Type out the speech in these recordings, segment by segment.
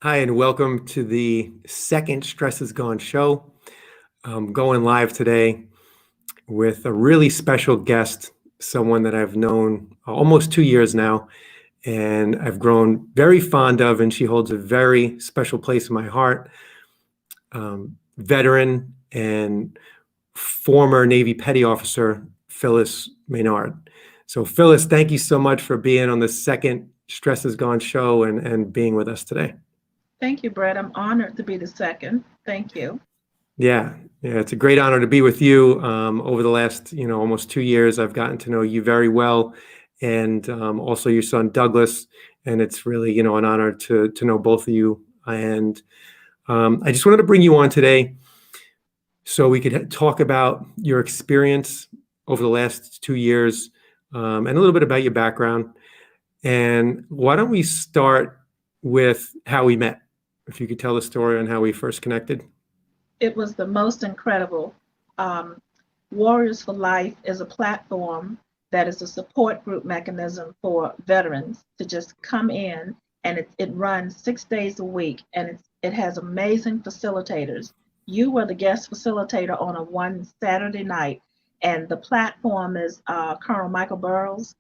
Hi, and welcome to the second Stress is Gone show. I'm going live today with a really special guest, someone that I've known almost 2 years now, and I've grown very fond of, and she holds a very special place in my heart. Veteran and former Navy Petty Officer Phyllis Maynard. So, Phyllis, thank you so much for being on the second Stress is Gone show and being with us today. Thank you, Brett. I'm honored to be the second. Thank you. Yeah, it's a great honor to be with you. Over the last, almost 2 years, I've gotten to know you very well, and also your son Douglas. And it's really, an honor to know both of you. And I just wanted to bring you on today so we could talk about your experience over the last 2 years, and a little bit about your background. And why don't we start with how we met? If you could tell the story on how we first connected. It was the most incredible. Um, Warriors for Life is a platform that is a support group mechanism for veterans to just come in, and it runs 6 days a week, and it has amazing facilitators. You were the guest facilitator on a one Saturday night, and the platform is Colonel Michael Burrows,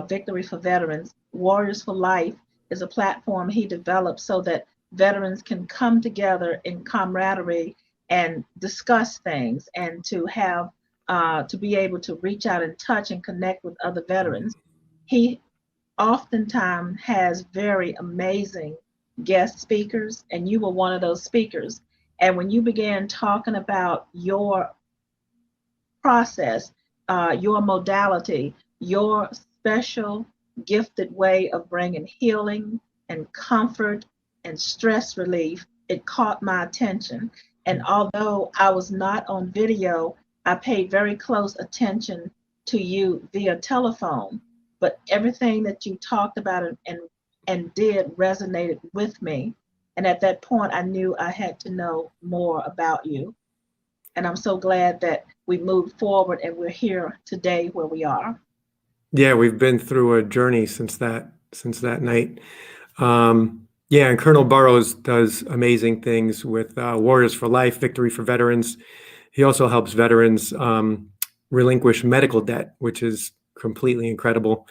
Victory for Veterans. Warriors for Life is a platform he developed so that veterans can come together in camaraderie and discuss things and to have to be able to reach out and touch and connect with other veterans. He oftentimes has very amazing guest speakers, and you were one of those speakers. And when you began talking about your process, your modality, your special gifted way of bringing healing and comfort and stress relief, it caught my attention. And although I was not on video, I paid very close attention to you via telephone. But everything that you talked about and did resonated with me. And at that point, I knew I had to know more about you. And I'm so glad that we moved forward and we're here today where we are. Yeah, we've been through a journey since that night. Yeah, and Colonel Burrows does amazing things with Warriors for Life, Victory for Veterans. He also helps veterans relinquish medical debt, which is completely incredible.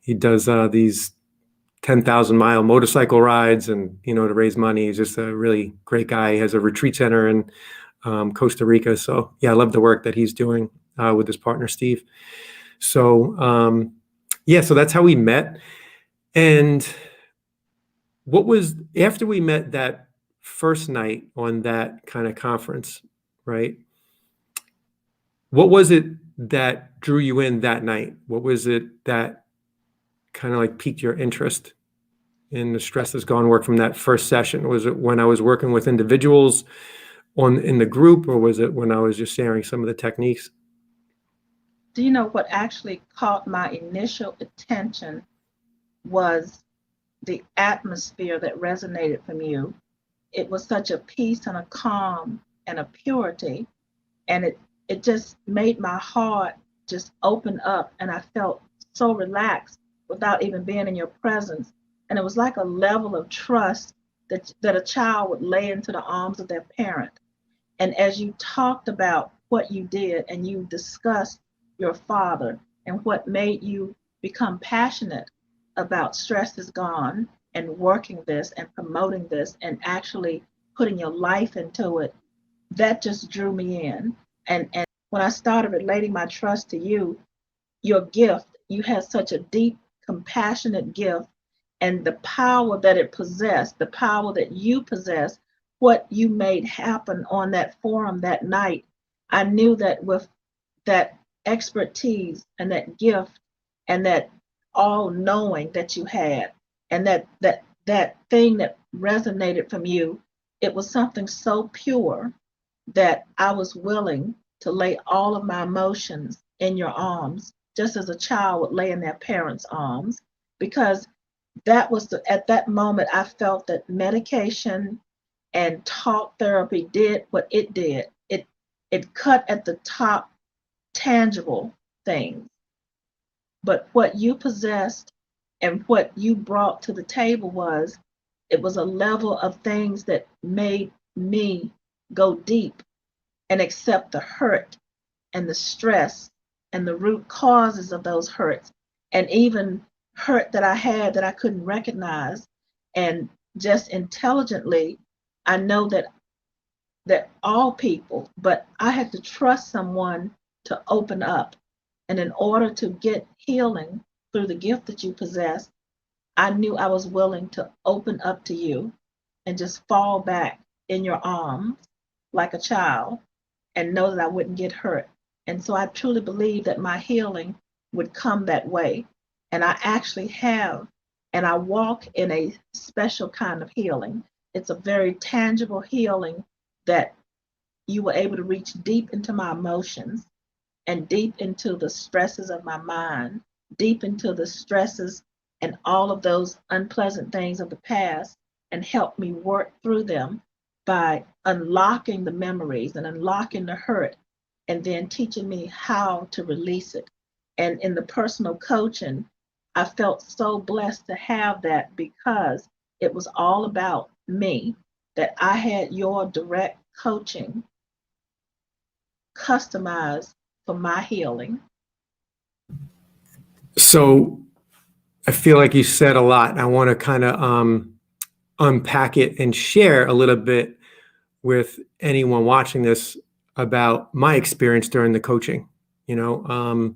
He does these 10,000-mile motorcycle rides, and to raise money. He's just a really great guy. He has a retreat center in Costa Rica. So yeah, I love the work that he's doing with his partner Steve. So yeah, so that's how we met. And what was after we met that first night on that kind of conference, right? What was it that drew you in that night? What was it that kind of like piqued your interest in the Stress Is Gone work from that first session? Was it when I was working with individuals in the group, or was it when I was just sharing some of the techniques? Do you know what actually caught my initial attention was the atmosphere that resonated from you. It was such a peace and a calm and a purity, and it just made my heart just open up, and I felt so relaxed without even being in your presence. And it was like a level of trust that a child would lay into the arms of their parent. And as you talked about what you did and you discussed your father and what made you become passionate about Stress Is Gone and working this and promoting this and actually putting your life into it, that just drew me in. And when I started relating my trust to you, your gift, you had such a deep, compassionate gift, and the power that it possessed, the power that you possess, what you made happen on that forum that night. I knew that with that expertise and that gift and that all knowing that you had and that thing that resonated from you, it was something so pure that I was willing to lay all of my emotions in your arms, just as a child would lay in their parents' arms, because at that moment I felt that medication and talk therapy did what it did. It cut at the top tangible things. But what you possessed and what you brought to the table was it was a level of things that made me go deep and accept the hurt and the stress and the root causes of those hurts, and even hurt that I had that I couldn't recognize. And just intelligently, I know that all people, but I had to trust someone to open up. And in order to get healing through the gift that you possess, I knew I was willing to open up to you and just fall back in your arms like a child and know that I wouldn't get hurt. And so I truly believe that my healing would come that way. And I actually have, and I walk in a special kind of healing. It's a very tangible healing that you were able to reach deep into my emotions and deep into the stresses of my mind, deep into the stresses and all of those unpleasant things of the past, and help me work through them by unlocking the memories and unlocking the hurt, and then teaching me how to release it. And in the personal coaching, I felt so blessed to have that because it was all about me, that I had your direct coaching customized for my healing. So I feel like you said a lot. I want to kind of unpack it and share a little bit with anyone watching this about my experience during the coaching. You know,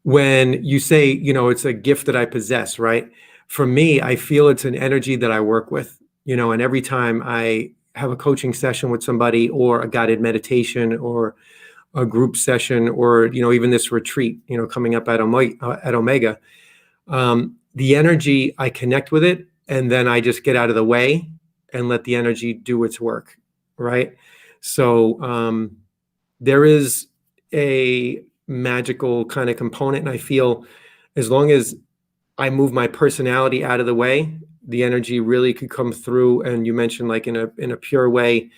when you say, you know, it's a gift that I possess, right? For me, I feel it's an energy that I work with, you know, and every time I have a coaching session with somebody or a guided meditation or a group session or, you know, even this retreat, you know, coming up at Omega, the energy, I connect with it and then I just get out of the way and let the energy do its work, right? So there is a magical kind of component, and I feel as long as I move my personality out of the way, the energy really could come through. And you mentioned like in a pure way.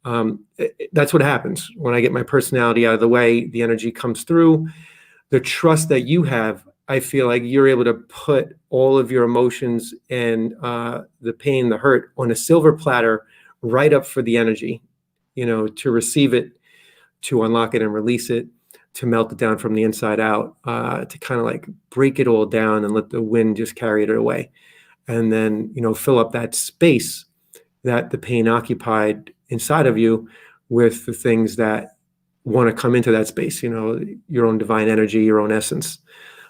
That's what happens when I get my personality out of the way. The energy comes through. The trust that you have, I feel like you're able to put all of your emotions and the pain, the hurt on a silver platter right up for the energy, you know, to receive it, to unlock it and release it, to melt it down from the inside out, to kind of like break it all down and let the wind just carry it away. And then, you know, fill up that space that the pain occupied inside of you with the things that want to come into that space, you know, your own divine energy, your own essence,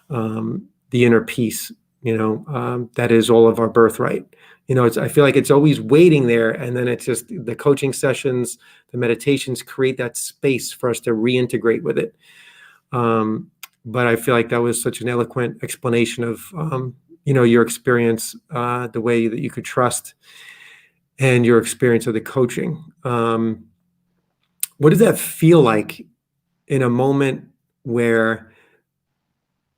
the inner peace, you know, that is all of our birthright. You know, I feel like it's always waiting there. And then it's just the coaching sessions, the meditations create that space for us to reintegrate with it. But I feel like that was such an eloquent explanation of, you know, your experience, the way that you could trust and your experience of the coaching. What does that feel like in a moment where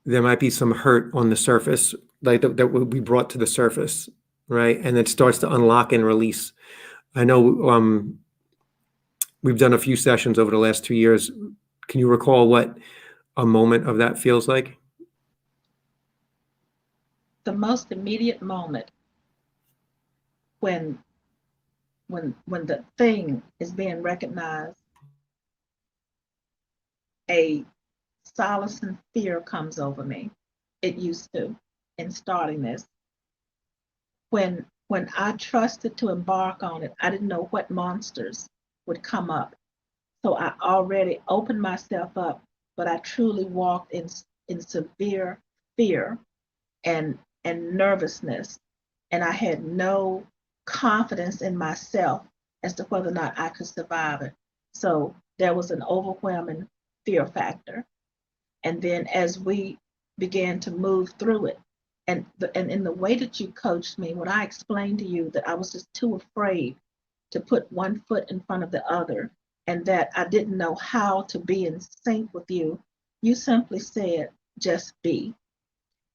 there might be some hurt on the surface, like that will be brought to the surface, right? And it starts to unlock and release. I know we've done a few sessions over the last 2 years. Can you recall what a moment of that feels like? The most immediate moment when the thing is being recognized, a solace and fear comes over me. It used to in starting this. When I trusted to embark on it, I didn't know what monsters would come up. So I already opened myself up, but I truly walked in severe fear and nervousness, and I had no confidence in myself as to whether or not I could survive it. So there was an overwhelming fear factor. And then as we began to move through it, and in the way that you coached me, when I explained to you that I was just too afraid to put one foot in front of the other, and that I didn't know how to be in sync with you, you simply said, just be.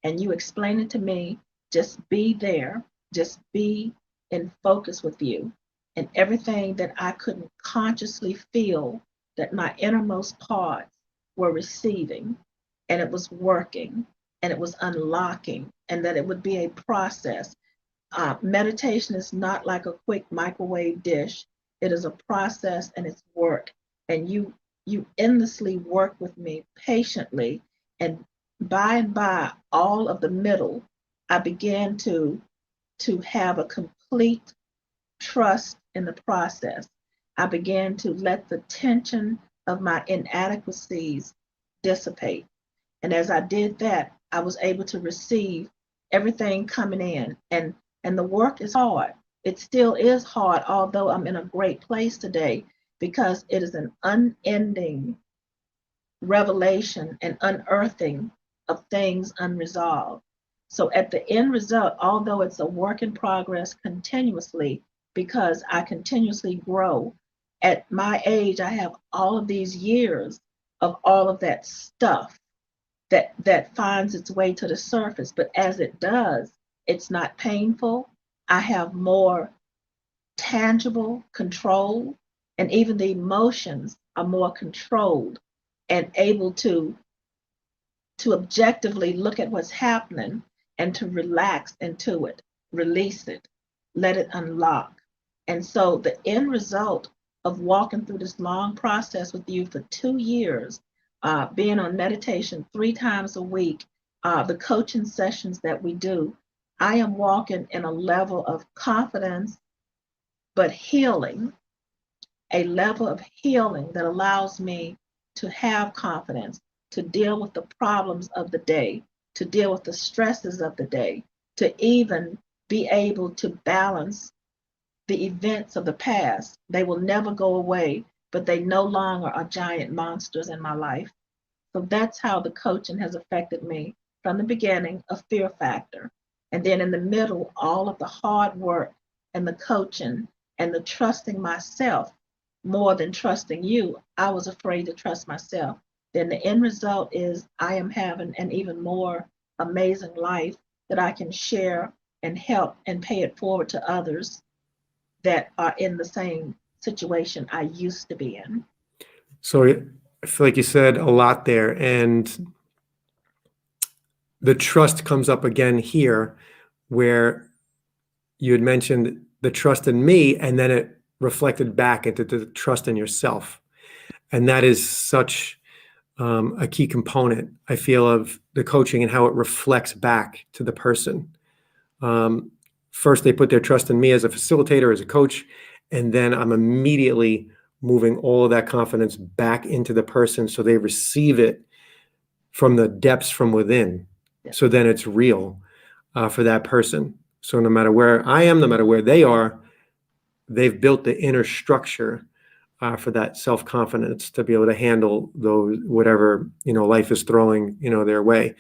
And you explained it to me, just be there, just be in focus with you. And everything that I couldn't consciously feel, that my innermost parts were receiving, and it was working, and it was unlocking, and that it would be a process. Meditation is not like a quick microwave dish. It is a process and it's work. And you endlessly work with me patiently. And by, all of the middle, I began to have a complete trust in the process. I began to let the tension of my inadequacies dissipate. And as I did that, I was able to receive everything coming in. And the work is hard. It still is hard, although I'm in a great place today because it is an unending revelation and unearthing of things unresolved. So at the end result, although it's a work in progress continuously, because I continuously grow, at my age, I have all of these years of all of that stuff that finds its way to the surface. But as it does, it's not painful. I have more tangible control, and even the emotions are more controlled and able to objectively look at what's happening and to relax into it, release it, let it unlock. And so the end result of walking through this long process with you for 2 years, being on meditation 3 times a week, the coaching sessions that we do, I am walking in a level of confidence, but healing, a level of healing that allows me to have confidence, to deal with the problems of the day, to deal with the stresses of the day, to even be able to balance the events of the past. They will never go away, but they no longer are giant monsters in my life. So that's how the coaching has affected me from the beginning, a fear factor. And then in the middle, all of the hard work and the coaching and the trusting myself more than trusting you. I was afraid to trust myself. Then the end result is I am having an even more amazing life that I can share and help and pay it forward to others that are in the same situation I used to be in. So I feel like you said a lot there, and the trust comes up again here, where you had mentioned the trust in me, and then it reflected back into the trust in yourself. And that is such a key component, I feel, of the coaching and how it reflects back to the person. First, they put their trust in me as a facilitator, as a coach, and then I'm immediately moving all of that confidence back into the person so they receive it from the depths from within. Yeah. So then it's real for that person. So no matter where I am, no matter where they are, they've built the inner structure for that self-confidence to be able to handle those, whatever, life is throwing, their way.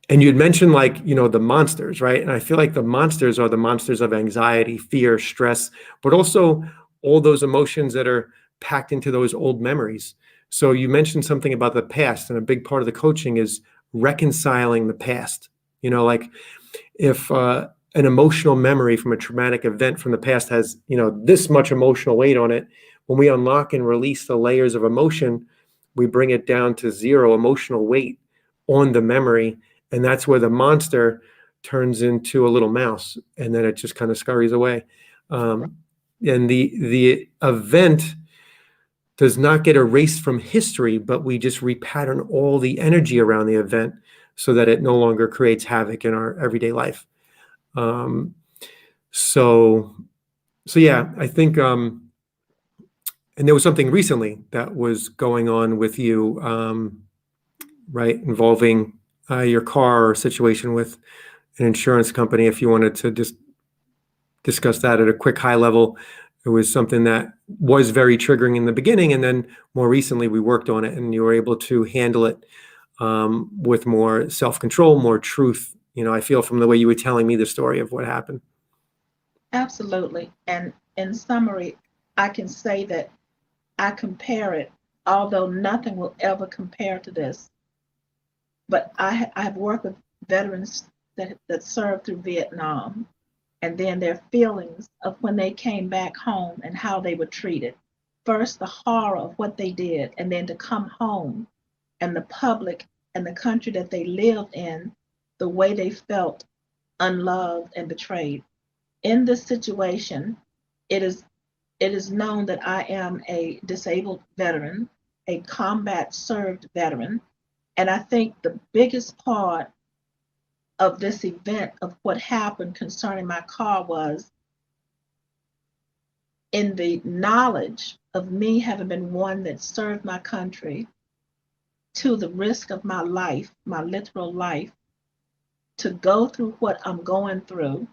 And you'd mentioned the monsters, right? And I feel like the monsters are the monsters of anxiety, fear, stress, but also all those emotions that are packed into those old memories. So you mentioned something about the past, and a big part of the coaching is reconciling the past. If an emotional memory from a traumatic event from the past has, this much emotional weight on it, when we unlock and release the layers of emotion, we bring it down to zero emotional weight on the memory. And that's where the monster turns into a little mouse, and then it just kind of scurries away. And the event does not get erased from history, but we just repattern all the energy around the event so that it no longer creates havoc in our everyday life. So yeah, I think, and there was something recently that was going on with you, right, involving your car situation with an insurance company. If you wanted to just discuss that at a quick high level, it was something that was very triggering in the beginning, and then more recently we worked on it, and you were able to handle it with more self-control, more truth. I feel from the way you were telling me the story of what happened. Absolutely. And in summary, I can say that I compare it, although nothing will ever compare to this. But I have worked with veterans that served through Vietnam, and then their feelings of when they came back home and how they were treated. First, the horror of what they did, and then to come home and the public and the country that they lived in, the way they felt unloved, and betrayed. In this situation, it is it is known that I am a disabled veteran, a combat served veteran, and I think the biggest part of this event of what happened concerning my car was in the knowledge of me having been one that served my country to the risk of my life, my literal life, to go through what I'm going through.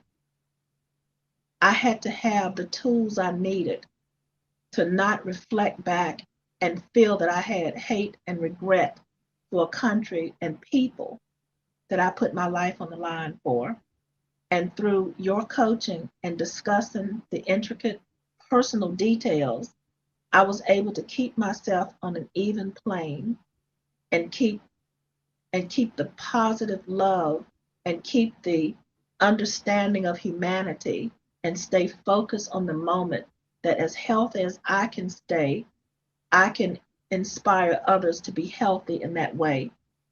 I had to have the tools I needed to not reflect back and feel that I had hate and regret for a country and people that I put my life on the line for. And through your coaching and discussing the intricate personal details, I was able to keep myself on an even plane and keep the positive love and keep the understanding of humanity and stay focused on the moment that as healthy as I can stay, I can inspire others to be healthy in that way.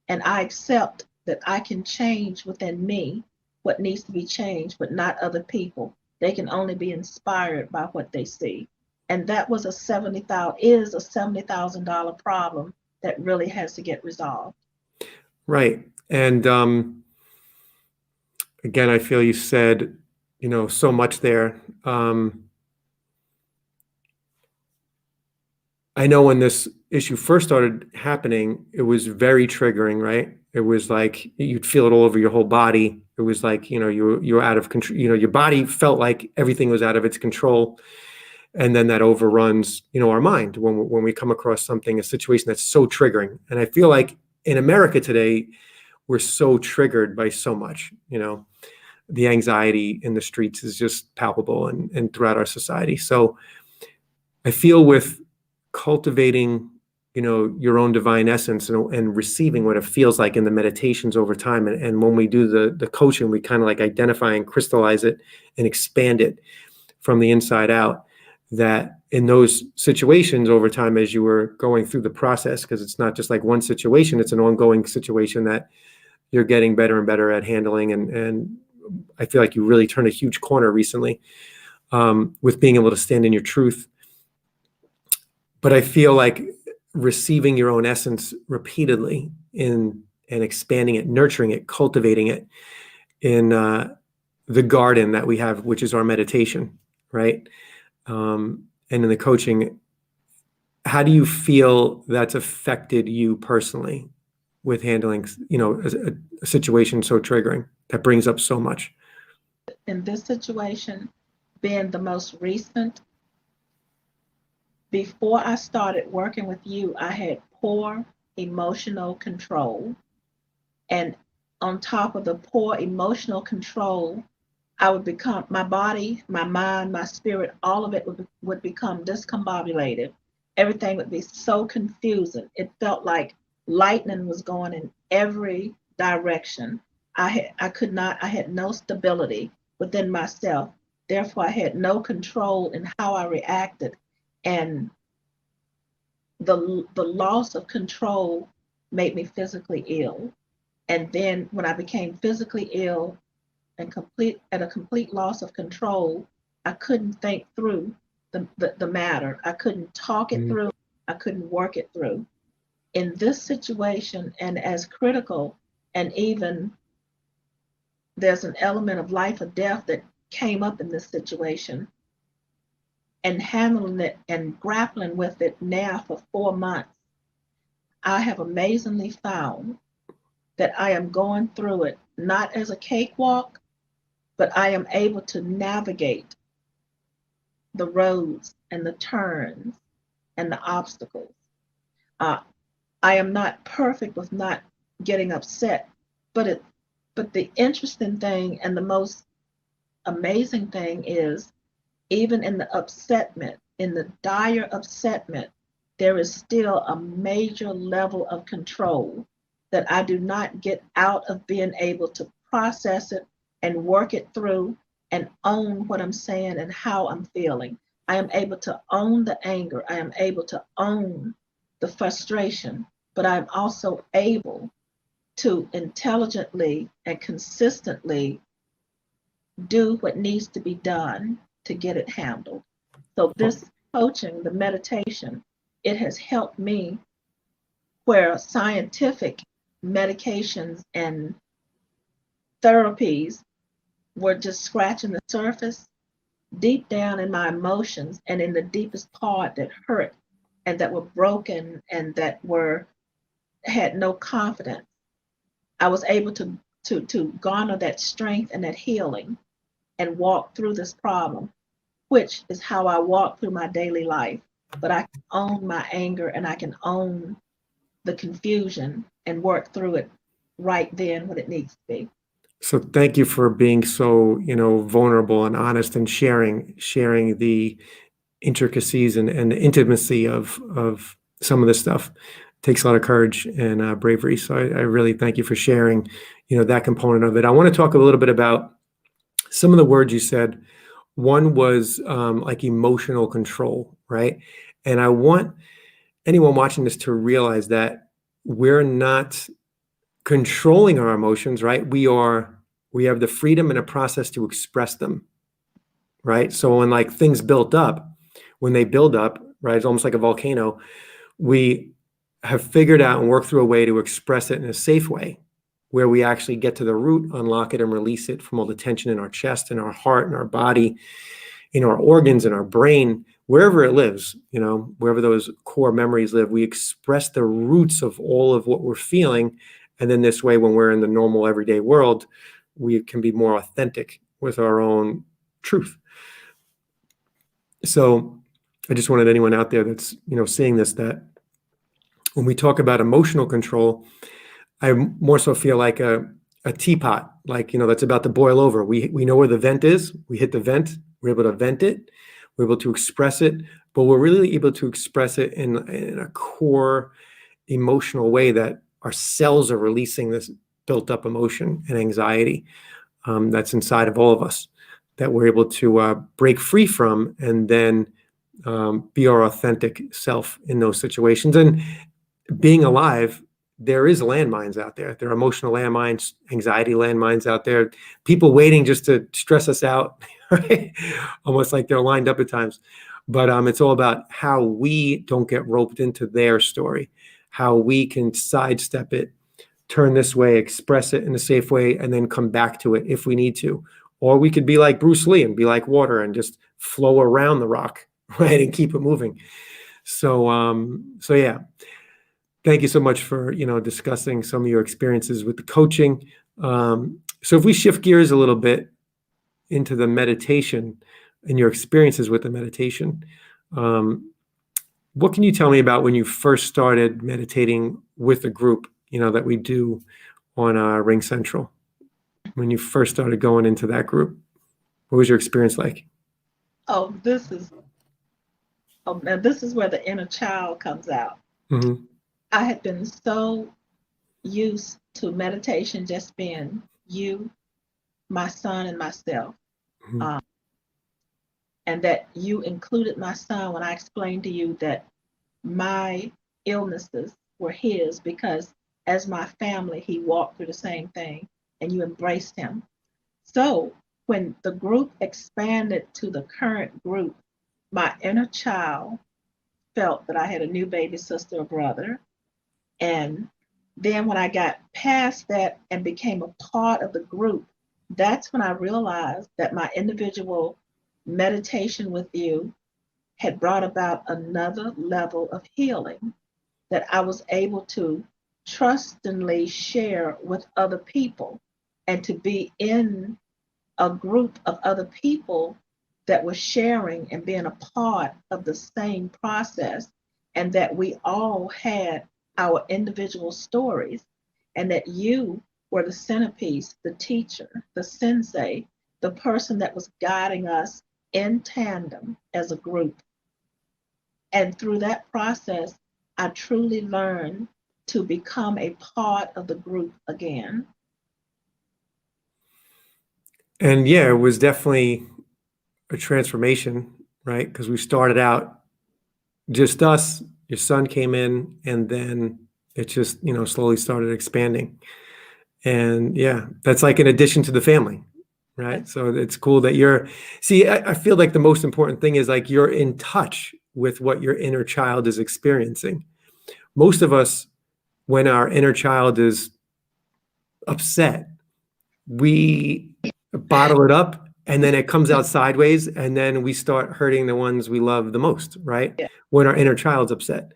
And I accept that I can change within me what needs to be changed, but not other people. They can only be inspired by what they see. And that was is a $70,000 problem that really has to get resolved. Right. And again, I feel you said, so much there. I know when this issue first started happening, it was very triggering, right? It was like you'd feel it all over your whole body. It was like, you were out of control. Your body felt like everything was out of its control. And then that overruns, our mind when we come across a situation that's so triggering. And I feel like in America today, we're so triggered by so much, the anxiety in the streets is just palpable and throughout our society. So I feel with cultivating, your own divine essence and receiving what it feels like in the meditations over time. And when we do the coaching, we kind of like identify and crystallize it and expand it from the inside out. That in those situations over time, as you were going through the process, because it's not just like one situation, it's an ongoing situation that you're getting better and better at handling. And I feel like you really turned a huge corner recently with being able to stand in your truth. But I feel like receiving your own essence repeatedly and expanding it, nurturing it, cultivating it in the garden that we have, which is our meditation, right? And in the coaching, how do you feel that's affected you personally with handling, a situation so triggering that brings up so much? In this situation, being the most recent, before I started working with you, I had poor emotional control. And on top of the poor emotional control, I would become, my body, my mind, my spirit, all of it would become discombobulated. Everything would be so confusing. It felt like lightning was going in every direction. I had no stability within myself. Therefore, I had no control in how I reacted. And the loss of control made me physically ill. And then when I became physically ill and at a complete loss of control, I couldn't think through the matter. I couldn't talk it through. I couldn't work it through. In this situation, and as critical, and even there's an element of life or death that came up in this situation, and handling it and grappling with it now for 4 months, I have amazingly found that I am going through it not as a cakewalk, but I am able to navigate the roads and the turns and the obstacles. I am not perfect with not getting upset, but the interesting thing and the most amazing thing is, even in the upsetment, in the dire upsetment, there is still a major level of control that I do not get out of being able to process it and work it through and own what I'm saying and how I'm feeling. I am able to own the anger. I am able to own the frustration, but I'm also able to intelligently and consistently do what needs to be done to get it handled. So this coaching, the meditation, it has helped me where scientific medications and therapies were just scratching the surface. Deep down in my emotions and in the deepest part that hurt and that were broken and that were had no confidence, I was able to garner that strength and that healing and walk through this problem, which is how I walk through my daily life. But I can own my anger and I can own the confusion and work through it right then when it needs to be. So thank you for being so, vulnerable and honest and sharing the intricacies and the intimacy of some of this stuff. It takes a lot of courage and bravery. So I really thank you for sharing, that component of it. I want to talk a little bit about some of the words you said. One was like emotional control, right? And I want anyone watching this to realize that we're not controlling our emotions, right? We have the freedom and a process to express them, right? So when like things when they build up, right, it's almost like a volcano. We have figured out and worked through a way to express it in a safe way where we actually get to the root, unlock it, and release it from all the tension in our chest, in our heart, in our body, in our organs, in our brain, wherever it lives, wherever those core memories live. We express the roots of all of what we're feeling. And then this way, when we're in the normal everyday world, we can be more authentic with our own truth. So I just wanted anyone out there that's, seeing this, that when we talk about emotional control, I more so feel like a teapot, like, that's about to boil over. We know where the vent is. We hit the vent. We're able to vent it. We're able to express it, but we're really able to express it in a core emotional way that our cells are releasing this built up emotion and anxiety that's inside of all of us that we're able to break free from and then be our authentic self in those situations. And being alive, there is landmines out there. There are emotional landmines, anxiety landmines out there, people waiting just to stress us out, right? Almost like they're lined up at times. But it's all about how we don't get roped into their story, how we can sidestep it, turn this way, express it in a safe way, and then come back to it if we need to. Or we could be like Bruce Lee and be like water and just flow around the rock, right, and keep it moving. So yeah. Thank you so much for, discussing some of your experiences with the coaching. So if we shift gears a little bit into the meditation and your experiences with the meditation, what can you tell me about when you first started meditating with a group, that we do on Ring Central? When you first started going into that group, what was your experience like? Now this is where the inner child comes out. Mm-hmm. I had been so used to meditation just being you, my son, and myself. Mm-hmm. And that you included my son when I explained to you that my illnesses were his because as my family, he walked through the same thing and you embraced him. So when the group expanded to the current group, my inner child felt that I had a new baby sister or brother. And then when I got past that and became a part of the group, that's when I realized that my individual meditation with you had brought about another level of healing that I was able to trustingly share with other people and to be in a group of other people that were sharing and being a part of the same process, and that we all had our individual stories, and that you were the centerpiece, the teacher, the sensei, the person that was guiding us in tandem as a group. And through that process, I truly learned to become a part of the group again. And yeah, it was definitely a transformation, right? Because we started out just us, your son came in, and then it just, slowly started expanding. And yeah, that's like an addition to the family, right? So it's cool that I feel like the most important thing is like you're in touch with what your inner child is experiencing. Most of us, when our inner child is upset, we bottle it up and then it comes out sideways and then we start hurting the ones we love the most, right? Yeah. When our inner child's upset.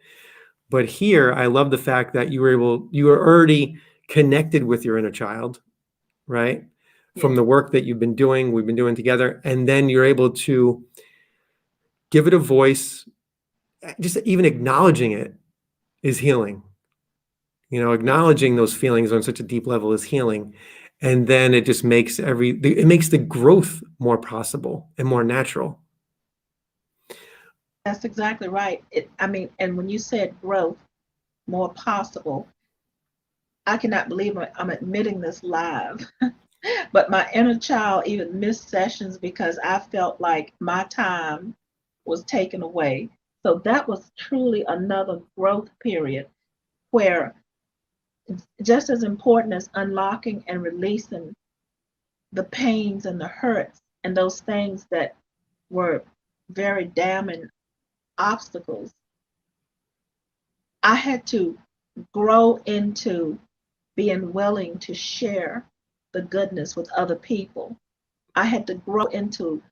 But here, I love the fact that you were already connected with your inner child, right? From Yeah. the work that we've been doing together. And then you're able to give it a voice. Just even acknowledging it is healing. Acknowledging those feelings on such a deep level is healing. And then it just makes it makes the growth more possible and more natural. That's exactly right. And when you said growth, more possible, I cannot believe I'm admitting this live. But my inner child even missed sessions because I felt like my time was taken away. So that was truly another growth period where, just as important as unlocking and releasing the pains and the hurts and those things that were very damning obstacles, I had to grow into being willing to share the goodness with other people. I had to grow into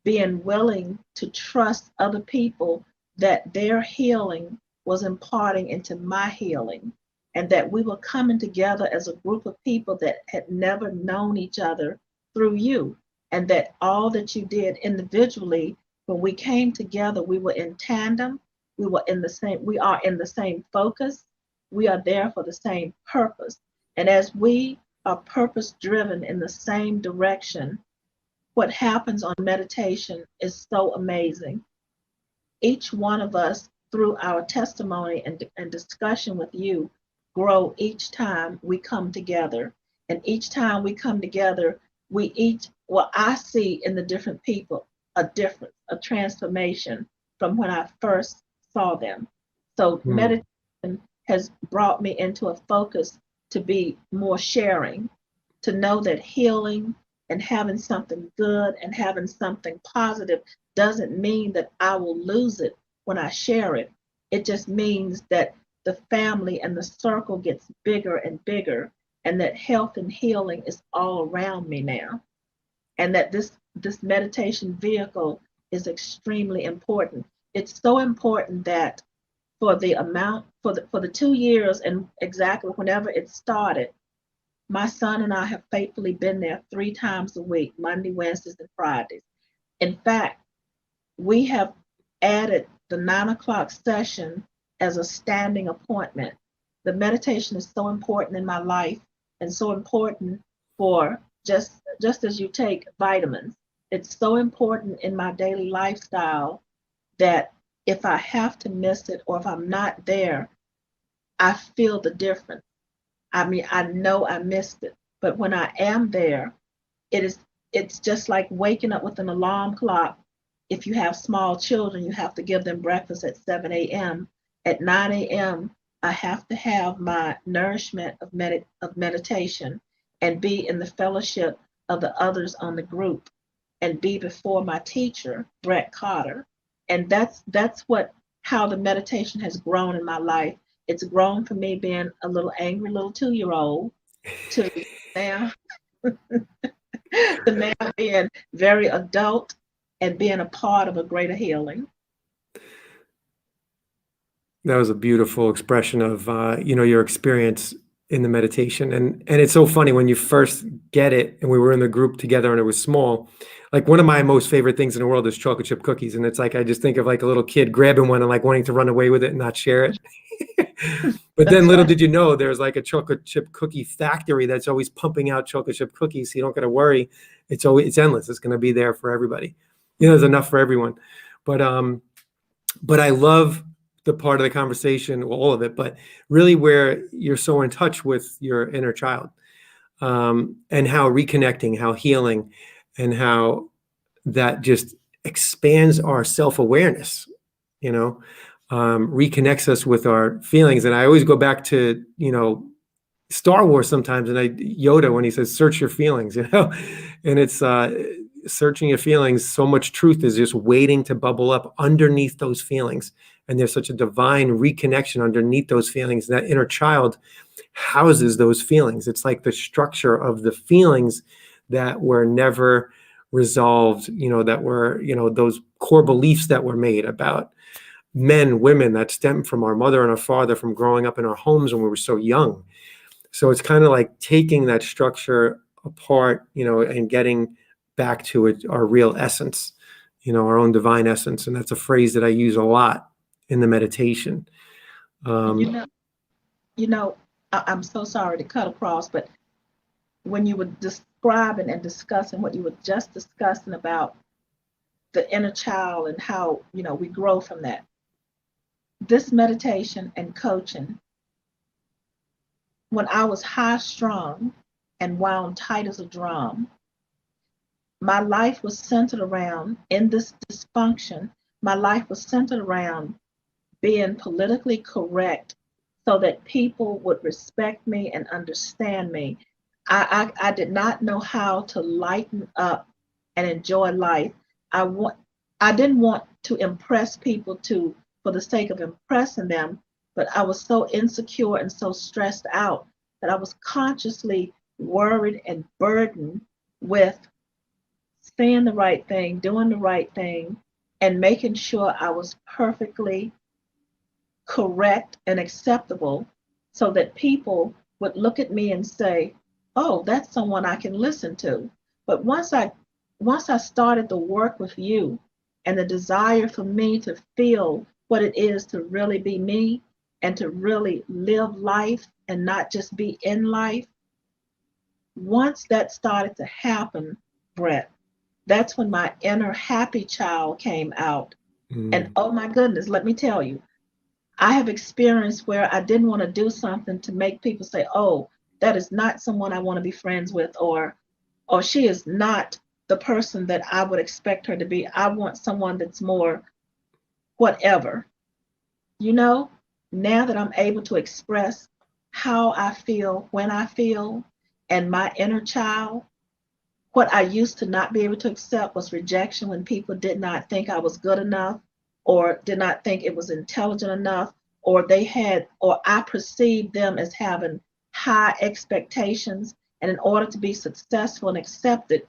being willing to trust other people that their healing was imparting into my healing, and that we were coming together as a group of people that had never known each other through you, and that all that you did individually, when we came together, we were in tandem, we are in the same focus, we are there for the same purpose. And as we are purpose driven in the same direction, what happens on meditation is so amazing. Each one of us, through our testimony and discussion with you, grow each time we come together. And each time we come together, I see in the different people a difference, a transformation from when I first saw them. So meditation has brought me into a focus to be more sharing, to know that healing and having something good and having something positive doesn't mean that I will lose it when I share it. It just means that the family and the circle gets bigger and bigger, and that health and healing is all around me now. And that this meditation vehicle is extremely important. It's so important that for the 2 years and exactly whenever it started, my son and I have faithfully been there 3 times a week, Monday, Wednesdays, and Fridays. In fact, we have added the 9 o'clock session as a standing appointment. The meditation is so important in my life and so important for just as you take vitamins. It's so important in my daily lifestyle that if I have to miss it or if I'm not there, I feel the difference. I mean, I know I missed it, but when I am there, it's just like waking up with an alarm clock. If you have small children, you have to give them breakfast at 7 a.m. At 9 a.m., I have to have my nourishment of meditation and be in the fellowship of the others on the group and be before my teacher, Brett Carter. And that's how the meditation has grown in my life. It's grown from me being a little angry little 2-year-old to now to now being very adult and being a part of a greater healing. That was a beautiful expression of your experience in the meditation, and it's so funny when you first get it, and we were in the group together, and it was small. Like one of my most favorite things in the world is chocolate chip cookies, and it's like I just think of like a little kid grabbing one and like wanting to run away with it and not share it. But then, little did you know, there's like a chocolate chip cookie factory that's always pumping out chocolate chip cookies. So you don't got to worry; it's endless. It's going to be there for everybody. There's enough for everyone. But I love the part of the conversation, well, all of it, but really where you're so in touch with your inner child, and how reconnecting, how healing, and how that just expands our self-awareness, reconnects us with our feelings. And I always go back to, Star Wars sometimes, and Yoda when he says search your feelings, and it's searching your feelings. So much truth is just waiting to bubble up underneath those feelings, and there's such a divine reconnection underneath those feelings. That inner child houses those feelings. It's like the structure of the feelings that were never resolved. That were those core beliefs that were made about men, women, that stem from our mother and our father, from growing up in our homes when we were so young. So it's kind of like taking that structure apart, and getting back to it, our real essence, our own divine essence. And that's a phrase that I use a lot in the meditation. And I'm so sorry to cut across, but when you were describing and discussing what you were just discussing about the inner child and how, we grow from that, this meditation and coaching, when I was high strung and wound tight as a drum, my life was centered around, in this dysfunction, my life was centered around being politically correct so that people would respect me and understand me. I did not know how to lighten up and enjoy life. I didn't want to impress people for the sake of impressing them, but I was so insecure and so stressed out that I was consciously worried and burdened with saying the right thing, doing the right thing, and making sure I was perfectly correct and acceptable so that people would look at me and say, oh, that's someone I can listen to. But once I started the work with you and the desire for me to feel what it is to really be me and to really live life and not just be in life, once that started to happen, Brett, that's when my inner happy child came out. And oh my goodness, let me tell you, I have experienced where I didn't want to do something to make people say, oh, that is not someone I want to be friends with, or she is not the person that I would expect her to be. I want someone that's more whatever. Now that I'm able to express how I feel when I feel, and my inner child, what I used to not be able to accept was rejection when people did not think I was good enough or did not think it was intelligent enough, or I perceived them as having high expectations. And in order to be successful and accepted,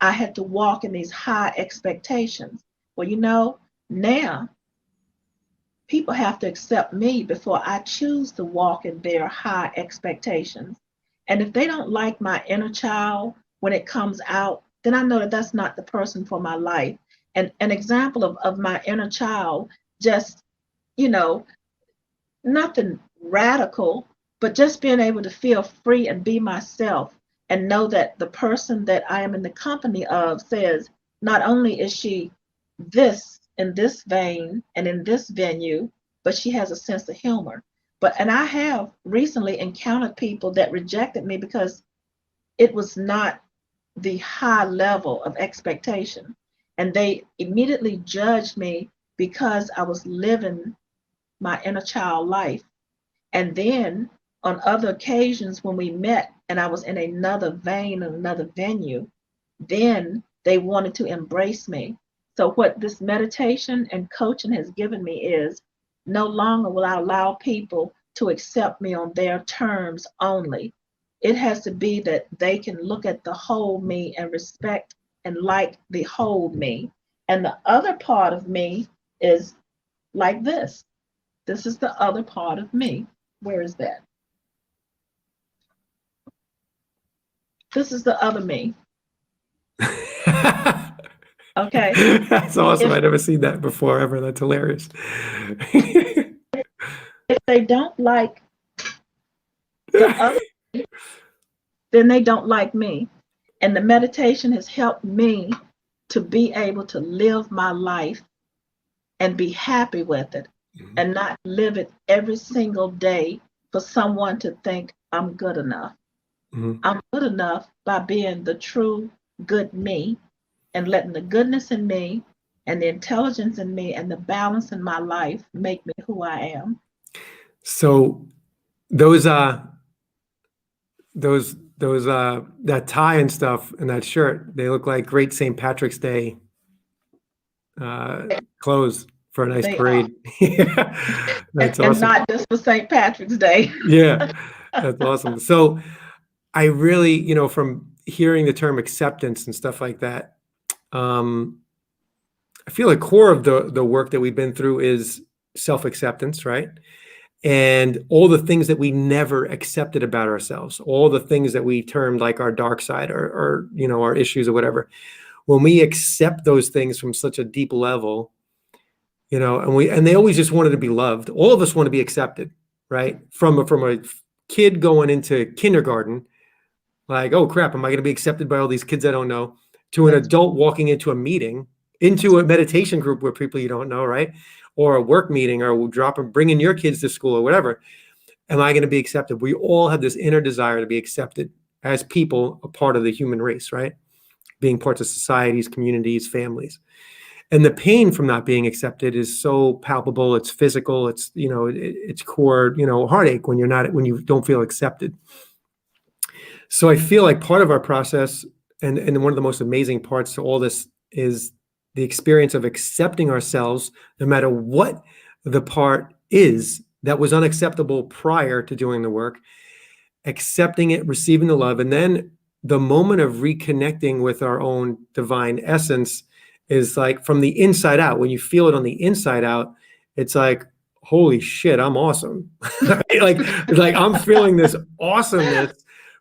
I had to walk in these high expectations. Well, now people have to accept me before I choose to walk in their high expectations. And if they don't like my inner child when it comes out, then I know that that's not the person for my life. And an example of my inner child, just, nothing radical, but just being able to feel free and be myself and know that the person that I am in the company of says, not only is she this in this vein and in this venue, but she has a sense of humor. And I have recently encountered people that rejected me because it was not the high level of expectation. And they immediately judged me because I was living my inner child life. And then on other occasions when we met and I was in another vein, another venue, then they wanted to embrace me. So what this meditation and coaching has given me is no longer will I allow people to accept me on their terms only. It has to be that they can look at the whole me and respect and like the whole me. And the other part of me is like this. This is the other part of me. Where is that? This is the other me. Okay. That's awesome. I've never seen that before ever. That's hilarious. If they don't like the other, then they don't like me. And the meditation has helped me to be able to live my life and be happy with it, and not live it every single day for someone to think I'm good enough. I'm good enough by being the true good me and letting the goodness in me and the intelligence in me and the balance in my life make me who I am. So those that tie and stuff and that shirt, they look like great St. Patrick's Day clothes for a nice They are, parade. Yeah, that's and awesome. not just for St. Patrick's Day. Yeah, that's awesome. So I really, from hearing the term acceptance and stuff like that, I feel the core of the work that we've been through is self-acceptance, right? And all the things that we never accepted about ourselves, all the things that we termed like our dark side or our issues or whatever. When we accept those things from such a deep level, and they always just wanted to be loved. All of us want to be accepted, right? From a kid going into kindergarten, like, oh crap, am I going to be accepted by all these kids I don't know? To an adult walking into a meeting, into a meditation group where people you don't know, right? Or a work meeting, or bringing your kids to school or whatever. Am I going to be accepted? We all have this inner desire to be accepted as people, a part of the human race, right? Being parts of societies, communities, families. And the pain from not being accepted is so palpable. It's physical. It's, it's core, heartache when you don't feel accepted. So I feel like part of our process and one of the most amazing parts to all this is the experience of accepting ourselves, no matter what the part is that was unacceptable prior to doing the work, accepting it, receiving the love, and then the moment of reconnecting with our own divine essence is like from the inside out. When you feel it on the inside out, it's like, holy shit, I'm awesome. like I'm feeling this awesomeness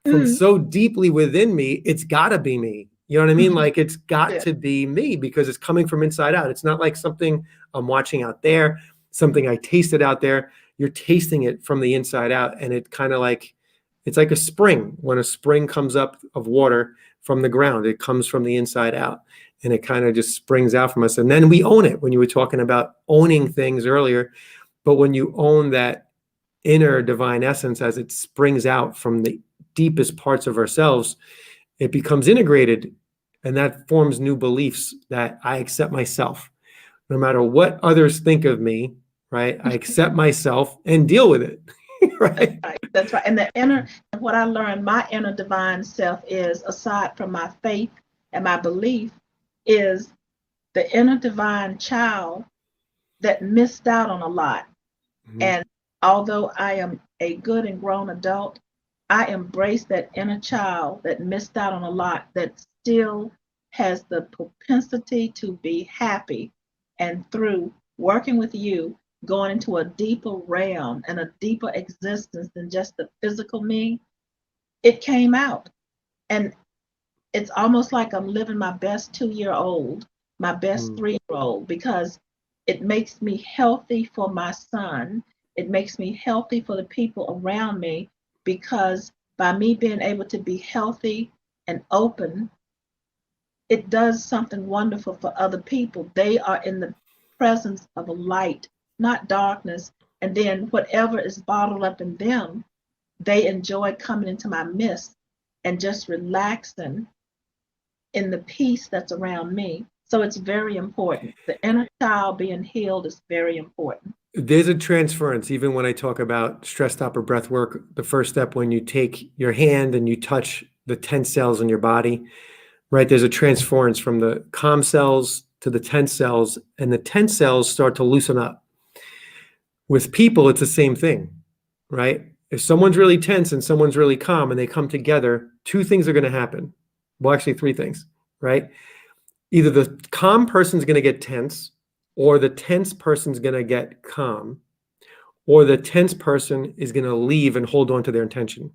from so deeply within me. It's gotta be me. You know what I mean? Like it's got to be me because it's coming from inside out. It's not like something I'm watching out there, something I tasted out there. You're tasting it from the inside out. And it kind of like, it's like a spring. When a spring comes up of water from the ground, it comes from the inside out and it kind of just springs out from us. And then we own it when you were talking about owning things earlier. But when you own that inner divine essence as it springs out from the deepest parts of ourselves, it becomes integrated, and that forms new beliefs that I accept myself. No matter what others think of me, right? I accept myself and deal with it, right? That's right. And what I learned, my inner divine self is, aside from my faith and my belief, is the inner divine child that missed out on a lot. Mm-hmm. And although I am a good and grown adult, I embrace that inner child that missed out on a lot, that still has the propensity to be happy. And through working with you, going into a deeper realm and a deeper existence than just the physical me, it came out. And it's almost like I'm living my best 2-year-old, my best 3-year-old, because it makes me healthy for my son. It makes me healthy for the people around me, because by me being able to be healthy and open, it does something wonderful for other people. They are in the presence of a light, not darkness. And then whatever is bottled up in them, they enjoy coming into my midst and just relaxing in the peace that's around me. So it's very important. The inner child being healed is very important. There's a transference, even when I talk about stress stopper breath work, the first step when you take your hand and you touch the 10 cells in your body, right? There's a transference from the calm cells to the tense cells, and the tense cells start to loosen up. With people, it's the same thing, right? If someone's really tense and someone's really calm and they come together, 2 things are going to happen. Well, actually 3 things, right? Either the calm person's going to get tense, or the tense person's going to get calm, or the tense person is going to leave and hold on to their intention,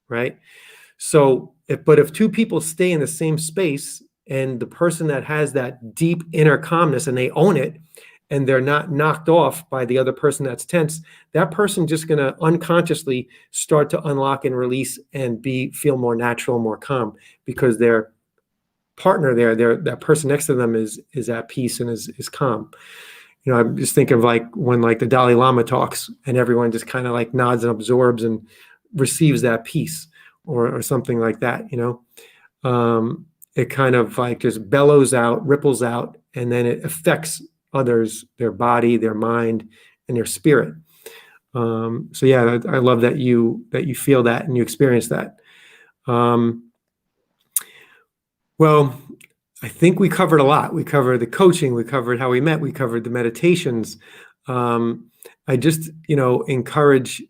right? So, if 2 people stay in the same space, and the person that has that deep inner calmness and they own it, and they're not knocked off by the other person that's tense, that person just going to unconsciously start to unlock and release and feel more natural, more calm, because their partner there, that person next to them is at peace and is calm. I'm just thinking of like when like the Dalai Lama talks and everyone just kind of like nods and absorbs and receives that peace or something like that, it kind of like just bellows out, ripples out, and then it affects others, their body, their mind, and their spirit. So yeah, I love that you feel that and you experience that. Well, I think we covered a lot. We covered the coaching, we covered how we met, we covered the meditations. I just, encourage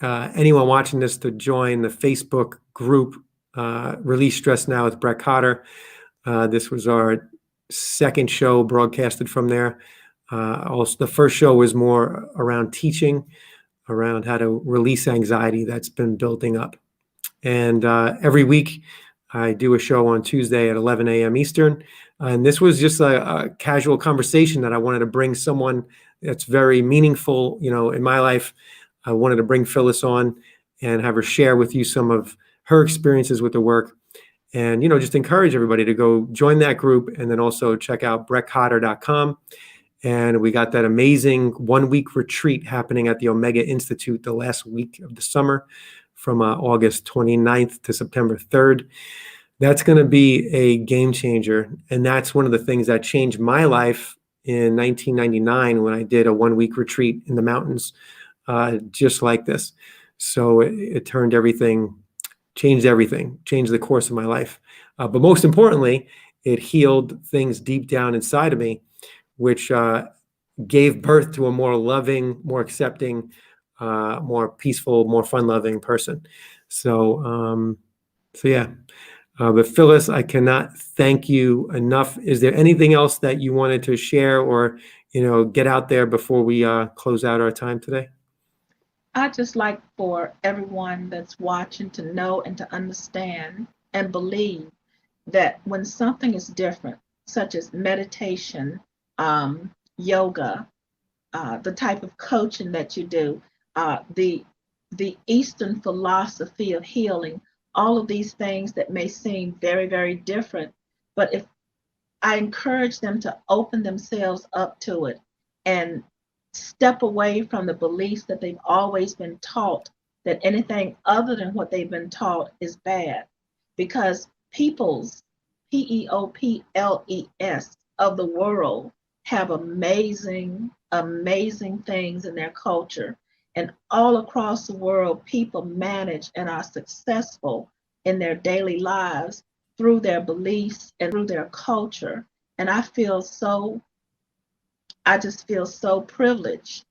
anyone watching this to join the Facebook group, Release Stress Now with Brett Cotter. This was our second show broadcasted from there. Also, the first show was more around teaching, around how to release anxiety that's been building up. And every week, I do a show on Tuesday at 11 a.m. Eastern. And this was just a casual conversation that I wanted to bring someone that's very meaningful, in my life. I wanted to bring Phyllis on and have her share with you some of her experiences with the work. And, just encourage everybody to go join that group and then also check out brettcotter.com. And we got that amazing 1-week retreat happening at the Omega Institute the last week of the summer from August 29th to September 3rd. That's going to be a game changer. And that's one of the things that changed my life in 1999 when I did a 1-week retreat in the mountains, just like this. So it turned everything, changed the course of my life. But most importantly, it healed things deep down inside of me, which gave birth to a more loving, more accepting, more peaceful, more fun-loving person. So yeah. But Phyllis, I cannot thank you enough. Is there anything else that you wanted to share or, get out there before we close out our time today? I'd just like for everyone that's watching to know and to understand and believe that when something is different, such as meditation, yoga, the type of coaching that you do, the Eastern philosophy of healing, all of these things that may seem very, very different, but if I encourage them to open themselves up to it and step away from the beliefs that they've always been taught that anything other than what they've been taught is bad, because peoples, Peoples of the world have amazing, amazing things in their culture. And all across the world, people manage and are successful in their daily lives through their beliefs and through their culture. And I just feel so privileged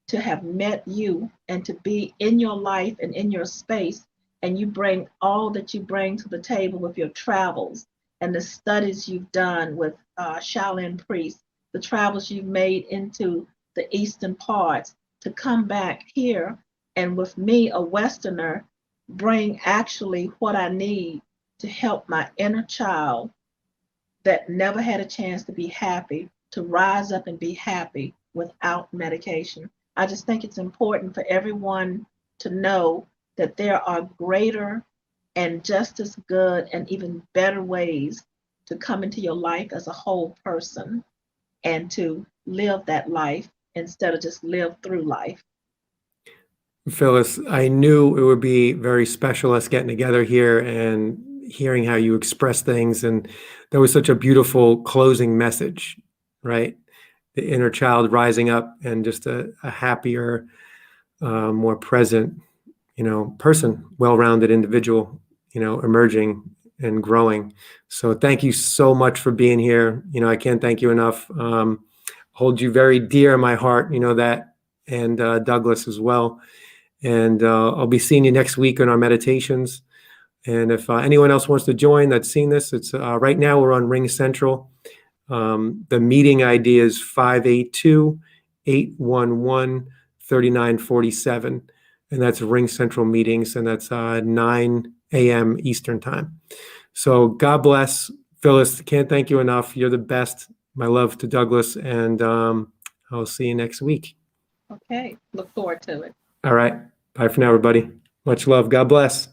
to have met you and to be in your life and in your space. And you bring all that you bring to the table with your travels and the studies you've done with Shaolin priests, the travels you've made into the Eastern parts, to come back here and with me, a Westerner, bring actually what I need to help my inner child that never had a chance to be happy, to rise up and be happy without medication. I just think it's important for everyone to know that there are greater and just as good and even better ways to come into your life as a whole person and to live that life instead of just live through life. Phyllis, I knew it would be very special us getting together here and hearing how you express things. And that was such a beautiful closing message, right? The inner child rising up and just a happier, more present, person, well-rounded individual, emerging and growing. So thank you so much for being here. I can't thank you enough. Hold you very dear in my heart, that, and Douglas as well. And I'll be seeing you next week on our meditations. And if anyone else wants to join that's seen this, it's right now we're on Ring Central. The meeting ID is 582-811-3947. And that's Ring Central meetings. And that's 9 a.m. Eastern time. So God bless. Phyllis, can't thank you enough. You're the best. My love to Douglas. And I'll see you next week. Okay. Look forward to it. All right. Bye for now, everybody. Much love. God bless.